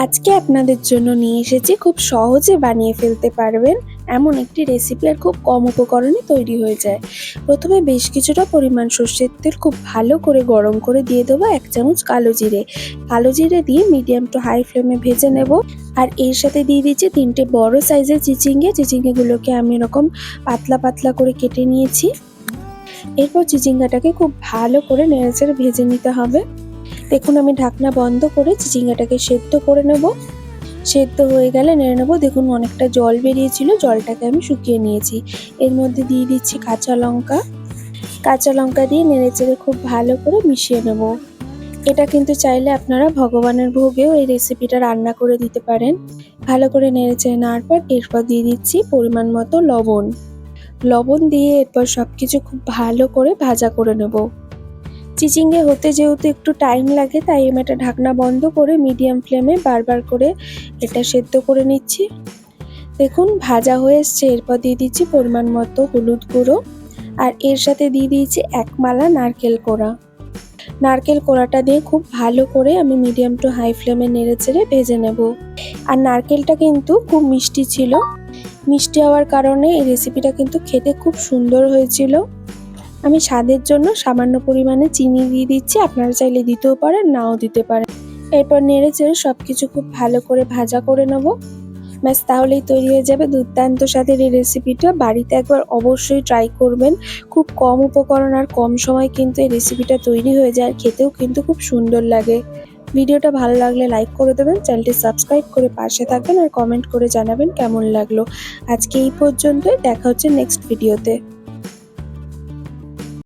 আজকে আপনাদের জন্য নিয়ে এসেছি খুব সহজে বানিয়ে ফেলতে পারবেন এমন একটি রেসিপি, আর খুব কম উপকরণে তৈরি হয়ে যায়। প্রথমে বেশ কিছুটা পরিমাণ সর্ষের তেল খুব ভালো করে গরম করে দিয়ে দেবো 1 চামচ কালো জিরে। কালো জিরে দিয়ে মিডিয়াম টু হাই ফ্লেমে ভেজে নেব। আর এর সাথে দিয়ে দিচ্ছি 3টে বড় সাইজের চিচিঙ্গাগুলোকে আমি এরকম পাতলা পাতলা করে কেটে নিয়েছি। এরপর চিচিঙ্গাটাকে খুব ভালো করে নেড়েচেড়ে ভেজে নিতে হবে। দেখুন, আমি ঢাকনা বন্ধ করে চিচিঙ্গাটাকে সেদ্ধ করে নেব। সেদ্ধ হয়ে গেলে নেড়ে নেব। দেখুন, অনেকটা জল বেরিয়েছিল, জলটাকে আমি শুকিয়ে নিয়েছি। এর মধ্যে দিয়ে দিচ্ছি কাঁচা লঙ্কা দিয়ে নেড়েচেড়ে খুব ভালো করে মিশিয়ে নেব। এটা কিন্তু চাইলে আপনারা ভগবানের ভোগেও এই রেসিপিটা রান্না করে দিতে পারেন। ভালো করে নেড়েচেড়ে নেওয়ার পর এরপর দিয়ে দিচ্ছি পরিমাণ মতো লবণ দিয়ে এরপর সবকিছু খুব ভালো করে ভাজা করে নেব। চিচিঙ্গে হতে যেহেতু একটু টাইম লাগে, তাই আমি এটা ঢাকনা বন্ধ করে মিডিয়াম ফ্লেমে বারবার করে এটা সেদ্ধ করে নিচ্ছি। দেখুন, ভাজা হয়ে এসছে। এরপর দিয়ে দিচ্ছি পরিমাণ মতো হলুদ গুঁড়ো, আর এর সাথে দিয়ে দিয়েছি 1 মালা নারকেল কোড়াটা দিয়ে খুব ভালো করে আমি মিডিয়াম টু হাই ফ্লেমে নেড়েচেড়ে ভেজে নেব। আর নারকেলটা কিন্তু খুব মিষ্টি ছিল। মিষ্টি হওয়ার কারণে এই রেসিপিটা কিন্তু খেতে খুব সুন্দর হয়েছিল। আমি স্বাদের জন্য সামান্য পরিমাণে চিনি দিয়ে দিচ্ছি, আপনারা চাইলে দিতেও পারেন, নাও দিতে পারেন। এরপর নেড়েচেড়ে সবকিছু খুব ভালো করে ভাজা করে নেব। ব্যাস, তাহলেই তৈরি হয়ে যাবে দুর্দান্ত স্বাদের এই রেসিপিটা। বাড়িতে একবার অবশ্যই ট্রাই করবেন। খুব কম উপকরণ আর কম সময় কিন্তু এই রেসিপিটা তৈরি হয়ে যায়, আর খেতেও কিন্তু খুব সুন্দর লাগে। ভিডিওটা ভালো লাগলে লাইক করে দেবেন, চ্যানেলটি সাবস্ক্রাইব করে পাশে থাকবেন, আর কমেন্ট করে জানাবেন কেমন লাগলো। আজকে এই পর্যন্তই, দেখা হচ্ছে নেক্সট ভিডিওতে।